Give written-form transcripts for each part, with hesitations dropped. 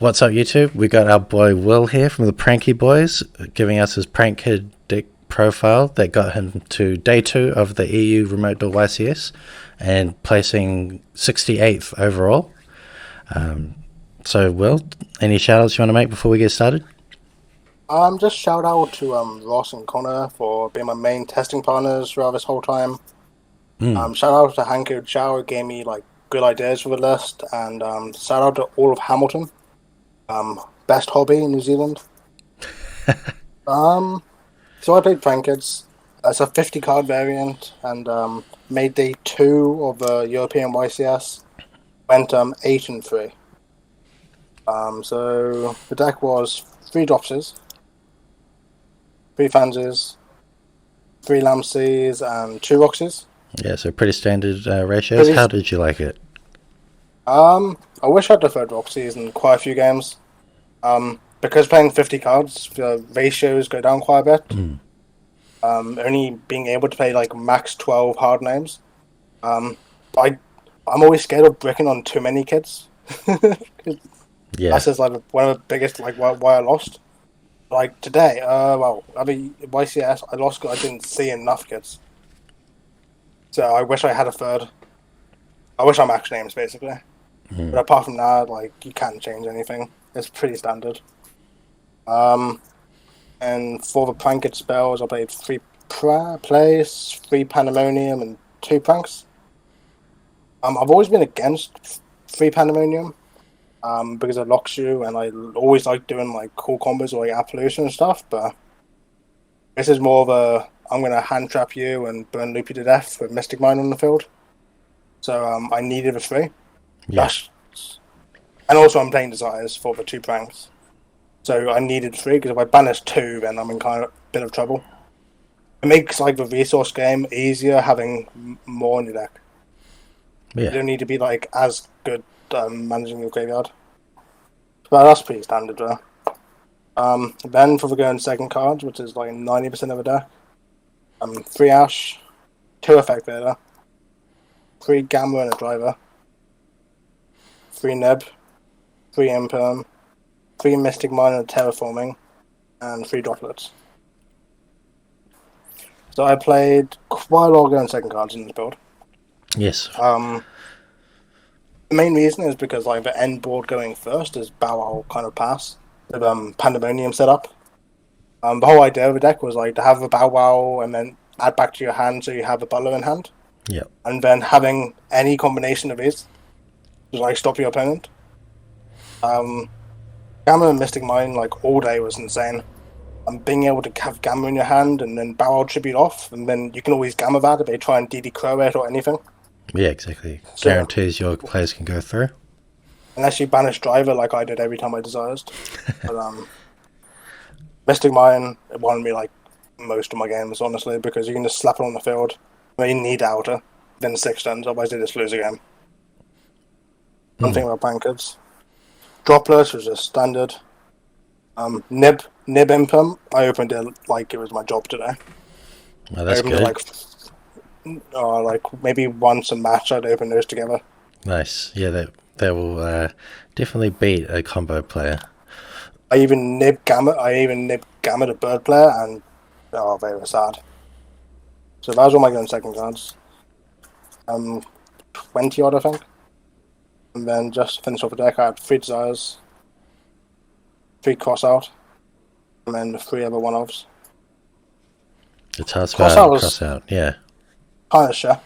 What's up, YouTube? We got our boy Will here from the Pranky Boys giving us his prank kid dick profile that got him to day 2 of the EU Remote Duel YCS and placing 68th overall. So, Will, any shout outs you want to make before we get started? Just shout out to Ross and Connor for being my main testing partners throughout this whole time. Shout out to Hanko Chow, who gave me like good ideas for the list, and shout out to all of Hamilton. Best hobby in New Zealand. So I played Prankeds. It's a 50 card variant, and made day 2 of the European YCS. Went 8-3. So the deck was 3 Dropsies, 3 Fansies, 3 Lamseys, and 2 Roxies. Yeah, so pretty standard ratios. How did you like it? I wish I'd deferred Roxies in quite a few games. Because playing 50 cards, the ratios go down quite a bit. Only being able to play like max 12 hard names. I'm always scared of bricking on too many kids. Yeah, That's just like one of the biggest like why I lost. Like today, YCS, I lost because I didn't see enough kids. So I wish I had a third. I wish I maxed names basically. But apart from that, like you can't change anything. It's pretty standard. And for the pranked spells, I played 3 plays, 3 pandemonium, and 2 pranks. I've always been against 3 pandemonium. Because it locks you, and I always like doing like cool combos or like Appalachian and stuff, but this is more of a I'm gonna hand trap you and burn loop you to death with Mystic Mine on the field. So I needed a 3. yeah, And also I'm playing Desires for the 2 pranks. So I needed 3 because if I banish 2, then I'm in kind of a bit of trouble. It makes like the resource game easier having more in your deck. You yeah. don't need to be like as good managing your graveyard. But that's pretty standard there. Then for the going second cards, which is like 90% of the deck. 3 Ash, 2 Effect Vader, 3 Gamma and a Driver, 3 Neb, 3 Imperm, 3 Mystic Mine and a Terraforming, and 3 Droplets. So I played quite a lot of going second cards in this build. Yes. The main reason is because like the end board going first is Bow Wow kind of pass with Pandemonium set up. The whole idea of the deck was like to have a Bow Wow and then add back to your hand so you have a Butler in hand. Yep. And then having any combination of these to like stop your opponent. Gamma and Mystic Mine like all day was insane. Being able to have Gamma in your hand and then Bow Wow tribute off, and then you can always Gamma that if they try and DD Crow it or anything. Yeah, exactly. So, Guarantees your players can go through. unless you banish Driver like I did every time I Desires. But Mystic Mine, it won me like most of my games, honestly, because you can just slap it on the field. They need outer, then 6 turns, otherwise they just lose a game. One thing about Pancakes. Droplets was just standard. Nib Impum, I opened it like it was my job today. Oh, that's I opened good. it like maybe once a match I'd open those together. Nice. Yeah, they will definitely beat a combo player. I even nib Gamma the bird player, and they were sad. So that was all my going second cards. 20 odd I think. And then just to finish off the deck I had 3 Desires, 3 Cross Out, and then 3 other one-offs. The task Cross bar out and was cross out. Yeah. kind of shit. I'm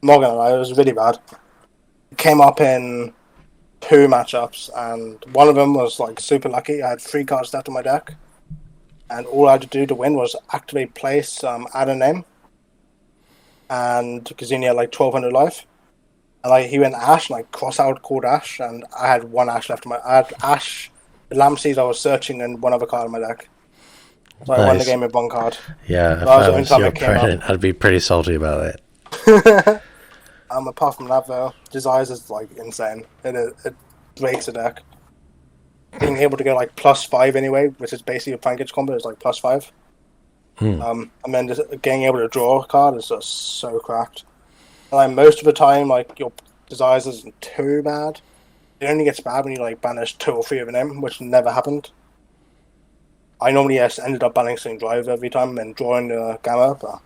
not gonna lie, it was really bad. It came up in 2 matchups, and one of them was like super lucky. I had 3 cards left in my deck, and all I had to do to win was activate place, add a name, and because he only had like 1200 life, and he went Ash, and I cross out called Ash, and I had 1 Ash left in I had Ash, the Lamseys I was searching, and 1 other card in my deck. So I won the game with 1 card. Yeah, That if was I the only was time your it came up. opponent, I'd be pretty salty about that. Apart from that, though, Desires is like insane. It breaks the deck. Being able to go like +5 anyway, which is basically a package combo, is like +5. And then just being able to draw a card is just so cracked. And like most of the time, like your Desires isn't too bad. it only gets bad when you like banish 2 or 3 of them, which never happened. I normally just ended up balancing drive every time and drawing the gamma, but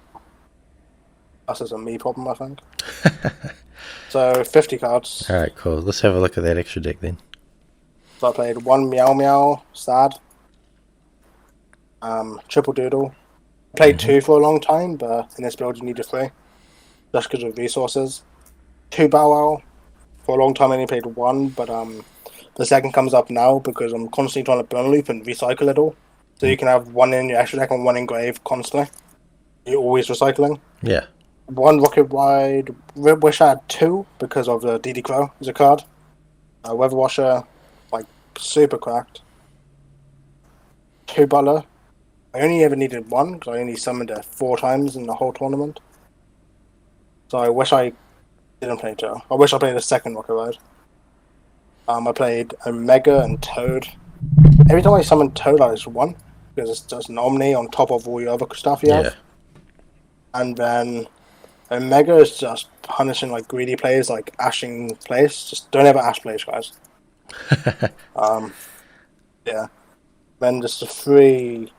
that's just a me problem, I think. So 50 cards. Alright, cool. Let's have a look at that extra deck then. So I played 1 Meow Meow, Sad, Triple Doodle. I played 2 for a long time, but in this build you need a 3, just because of resources. 2 Bow Wow. For a long time I only played 1, but the second comes up now because I'm constantly trying to burn loop and recycle it all. So you can have 1 in your extra deck and 1 in grave constantly. You're always recycling. Yeah. 1 Rocket Wide. Wish I had 2 because of the DD Crow as a card. Weather Washer, like super cracked. 2 Butler. I only ever needed 1 because I only summoned it 4 times in the whole tournament. So I wish I didn't play 2. I wish I played a second Rocket Ride. I played Omega and Toad. Every time I summon Toad, I just 1 because it's just an Omni on top of all your other stuff you have. And then Omega is just punishing like greedy players, like ashing plays. Just don't ever ash plays, guys. Yeah. Then just a 3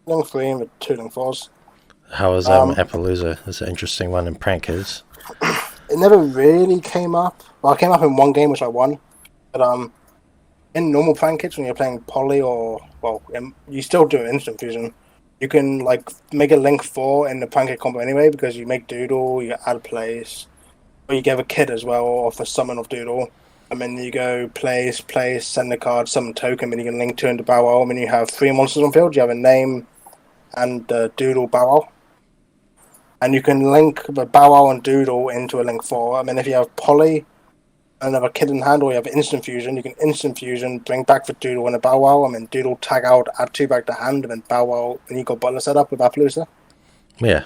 Link 3 with 2 Link 4s. How was Appaloosa? It's an interesting one in Prankers. It never really came up. Well, it came up in 1 game, which I won. But in normal prank kits, when you're playing Poly or you still do instant fusion. You can like make a Link 4 in the prank kit combo anyway because you make Doodle, you add place, or you give a kid as well off a summon of Doodle. And then you go place, send a card, summon token, and you can link 2 into Bow Wow. And then you have 3 monsters on field. You have a name and Doodle Bow Wow. And you can link the Bow Wow and Doodle into a Link 4. I mean, if you have Poly and have a kid in hand, or you have instant fusion, you can instant fusion, bring back the Doodle and a Bow Wow, and then Doodle tag out, add 2 back to hand, and then Bow Wow, and you got Butler set up with Appaloosa. Yeah.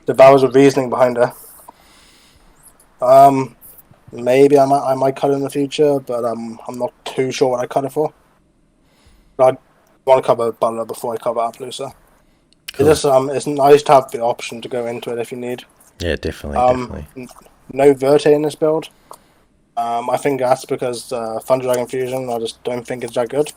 So that was the reasoning behind it. Maybe I might cut it in the future, but I'm not too sure what I cut it for. But I want to cover Butler before I cover Appaloosa. Cool. It's nice to have the option to go into it if you need. Yeah, definitely. No Verte in this build. I think that's because Thunder Dragon Fusion, I just don't think it's that good.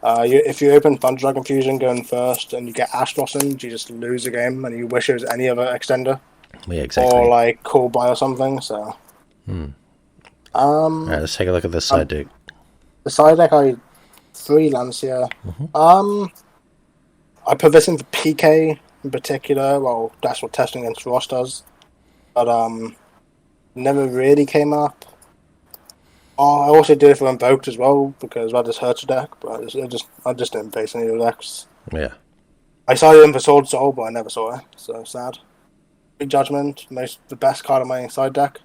If you open Thunder Dragon Fusion going first and you get Ash Blossom, you just lose the game and you wish it was any other extender. Yeah, exactly. Or like Cool Buy or something, so. Alright, let's take a look at this side deck. The side deck, I 3 Lancia. I put this in for PK in particular. Well, that's what testing against Ross does. But never really came up. I also did it for Invoked as well because that just hurts your deck, but I just didn't face any of the decks. Yeah. I saw it in for Sword Soul, but I never saw it, so sad. Big Judgment, the best card of my side deck.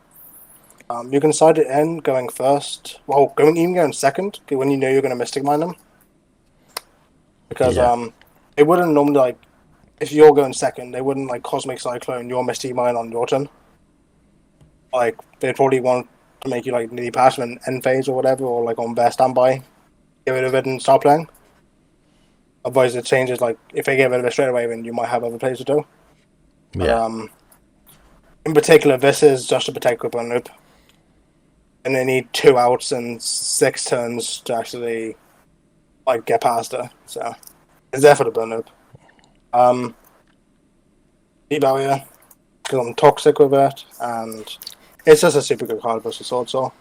You can side it in going first. Well, even going second when you know you're going to Mystic Mine them. Because it wouldn't normally like if you're going second, they wouldn't like Cosmic Cyclone your Mystic Mine on your turn. Like they'd probably want to make you like nearly pass in end phase or whatever, or like on their standby, get rid of it and start playing. Otherwise, it changes. Like if they get rid of it straight away, then you might have other plays to do. Yeah. But, in particular, this is just to protect Grip and Loop, and they need 2 outs and 6 turns to actually like get past it. So it's there for the burn loop. Deep Barrier, because I'm toxic with it, and it's just a super good card versus Sword Soul.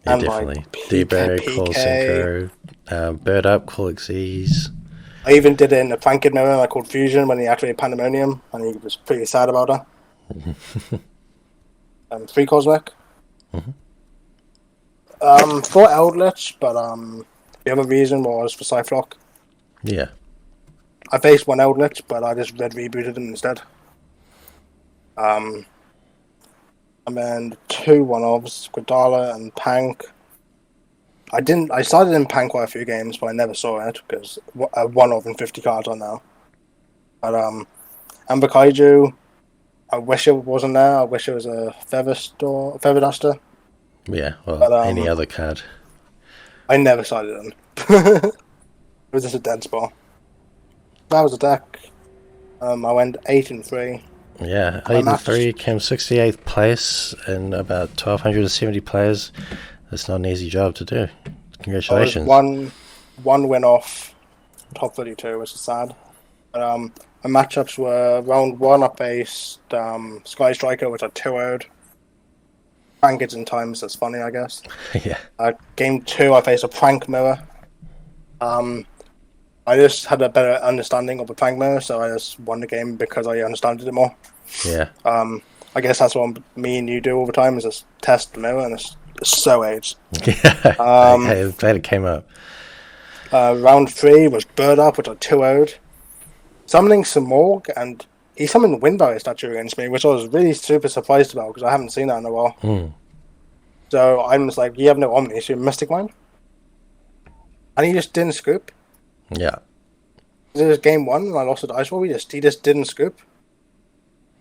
Yeah, and definitely. Like, Deep Barrier, Call Synchro, Bird Up, Call Xyz. I even did it in the Planked Mirror I called Fusion when he activated Pandemonium, and he was pretty sad about it. 3 Cosmic. 4 Eldritch, but the other reason was for Cyflock. Yeah. I faced 1 Eldritch, but I just rebooted them instead. And then 2 one-offs, Guadala and Pank. I started in Pank quite a few games, but I never saw it because one-off and 50 cards on now. But Amber Kaiju, I wish it wasn't there. I wish it was a Feather Duster. Yeah, well, any other card. I never started in. It was just a dead spot. That was a deck. I went 8-3. Yeah, My match 83 came 68th place in about 1,270 players. That's not an easy job to do. I was Congratulations. one win off top 32, which is sad. But my matchups were round 1, I faced Sky Striker, which I 2-0'd. Prank kids in times, that's funny, I guess. Yeah. Game 2, I faced a Prank Mirror. I just had a better understanding of the Prank Mirror, so I just won the game because I understood it more. Yeah. I guess that's what me and you do all the time, is just test the mirror, and it's so aged. Yeah. I'm glad it came up. Round 3 was Bird Up, which I 2-0'd. Summoning Samorg, and he summoned Windbarrier statue against me, which I was really super surprised about because I haven't seen that in a while. So I'm just like, you have no Omni, so you're Mystic Mine? And he just didn't scoop. Yeah. This was game 1, and I lost at Ice Wall. He just didn't scoop.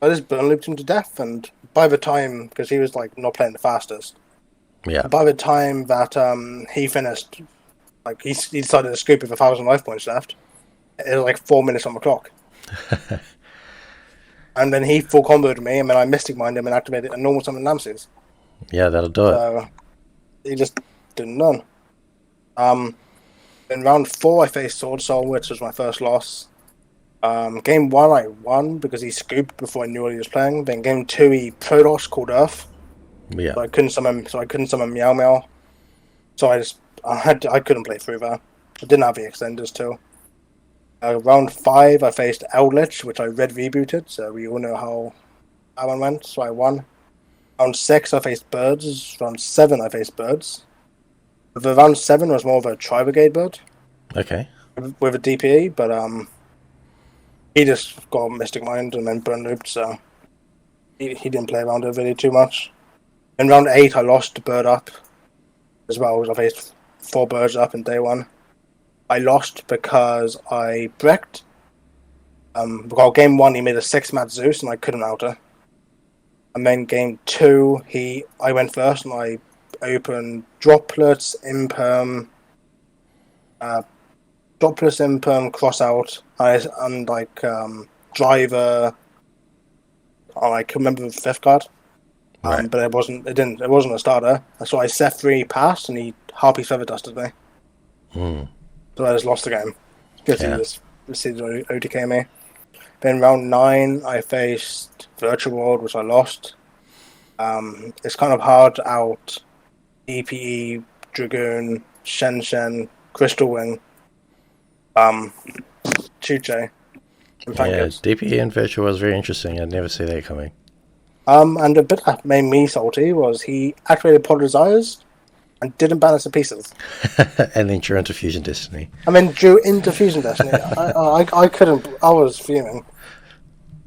I just burn looped him to death, and by the time, because he was like not playing the fastest, Yeah. by the time that he finished, like he decided to scoop with 1,000 life points left, it was like 4 minutes on the clock. And then he full comboed me, and then I Mystic Mined him and activated a normal summon Lamses. Yeah, that'll do it. So he just didn't none. In round 4, I faced Sword Soul, which was my first loss. Game 1, I won because he scooped before I knew what he was playing. Then game 2, he Protoss called Earth. Yeah. So I couldn't summon Meow Meow. So I couldn't play through that. I didn't have the extenders too. Round 5, I faced Eldritch, which I red rebooted, so we all know how that one went, so I won. Round 6, I faced Birds. Round 7, I faced Birds. The round 7 was more of a Tri-Brigade bird. Okay. With a DPE, but he just got Mystic Mind and then burn looped, so he didn't play around it really too much. In round 8, I lost to Bird Up as well, because I faced 4 Birds Up in day 1. I lost because I breaked. Because game 1, he made a 6-mat Zeus, and I couldn't outer. And then game 2, I went first, and I opened Droplets, Imperm, Cross Out, and like Driver. I can remember the 5th card, Right. but it wasn't a starter. So I set 3 passed, and he Harpy Feather Dusted me. So I just lost the game because he just received OTK me. Then round 9, I faced Virtual World, which I lost. It's kind of hard to out DPE, Dragoon, Shen, Crystal Wing, Chuche, and Pancakes. DPE and Virtual was very interesting. I'd never see that coming. And the bit that made me salty was he activated Pod Desires and didn't balance the pieces. And then drew into Fusion Destiny. I mean, drew into Fusion Destiny. I couldn't. I was fuming.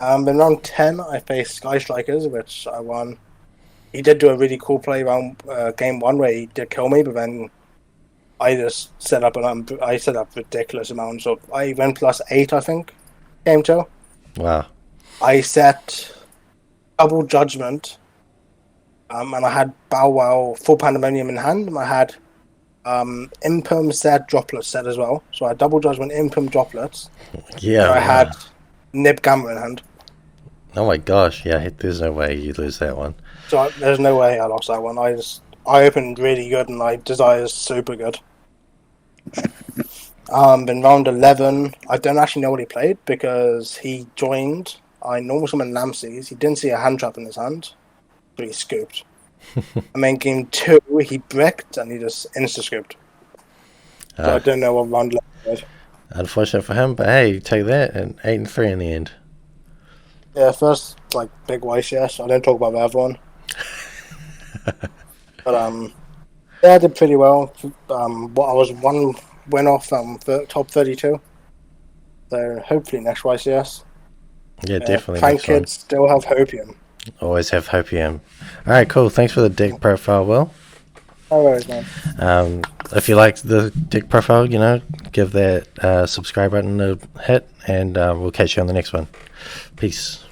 In round 10, I faced Sky Strikers, which I won. He did do a really cool play around game 1 where he did kill me, but then I just set up ridiculous amounts of. I went +8, I think, game 2. Wow. I set double Judgment, and I had Bow Wow full Pandemonium in hand, and I had Imperm set, Droplets set as well. So I had double Judgment, Imperm, Droplets. Yeah. I had Nib Gamma in hand. Oh my gosh, yeah, there's no way you lose that one. So there's no way I lost that one. I opened really good, and my Desires super good. In round 11, I don't actually know what he played because he joined. I normal summoned Lamses. He didn't see a hand trap in his hand, but he scooped. And then game 2, he bricked and he just insta scooped. So I don't know what round 11 was. Unfortunate for him, but hey, you take that and 8-3 in the end. Yeah, first like big YCS. I don't talk about the other one. But yeah, I did pretty well. I was 1 win off top 32. So hopefully next YCS. Yeah, definitely. Prank kids still have Hopium. Always have Hopium. Alright, cool. Thanks for the deck profile, Will. No worries, man. If you liked the deck profile, give that subscribe button a hit, and we'll catch you on the next one. Peace.